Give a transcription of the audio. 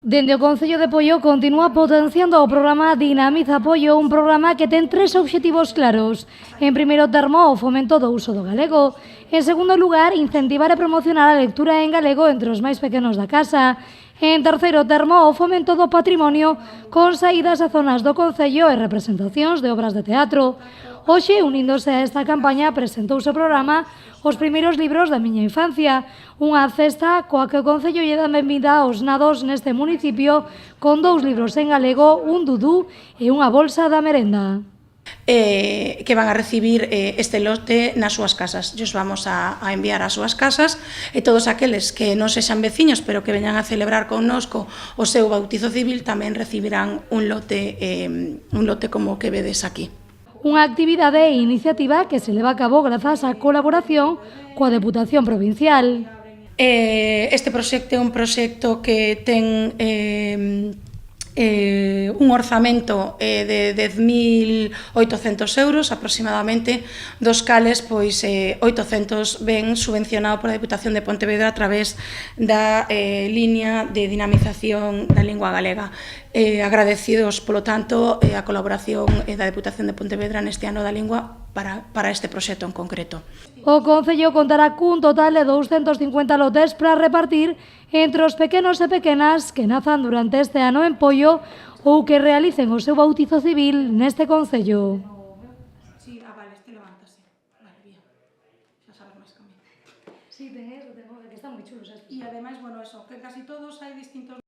Dende o Concello de Poio continúa potenciando o programa Dinamiza Poio, un programa que ten tres obxectivos claros. En primeiro termo, o fomento do uso do galego. En segundo lugar, incentivar e promocionar a lectura en galego entre os máis pequenos da casa. En terceiro termo, o fomento do patrimonio con saídas a zonas do Concello e representacións de obras de teatro. Hoxe, uníndose a esta campaña, presentouse o programa Os primeiros libros da miña infancia, unha cesta coa que o Concello lle dá benvida aos nados neste municipio con 2 libros en galego, un dudú e unha bolsa da merenda. Que van a recibir este lote nas súas casas. Os vamos a enviar ás súas casas e todos aqueles que non sexan veciños pero que veñan a celebrar connosco o seu bautizo civil tamén recibirán un lote como o que vedes aquí. Unha actividade e iniciativa que se leva a cabo grazas á colaboración coa Deputación Provincial. Este proxecto é un proxecto que ten un orzamento de 10.800 euros aproximadamente, dos cales 800 ven subvencionado pola Deputación de Pontevedra a través da liña de dinamización da lingua galega. Agradecidos, polo tanto, a colaboración da Deputación de Pontevedra neste ano da lingua para este proxecto en concreto. O Concello contará cun total de 250 lotes para repartir entre os pequenos e pequenas que nazan durante este ano en Poio ou que realicen o seu bautizo civil neste Concello. Sí, vale, este levántase. Vale, bien. Xa sabes máis que a mí. Sí, ten eso, que está moi chulo. E ademais, bueno, eso, que casi todos hai distintos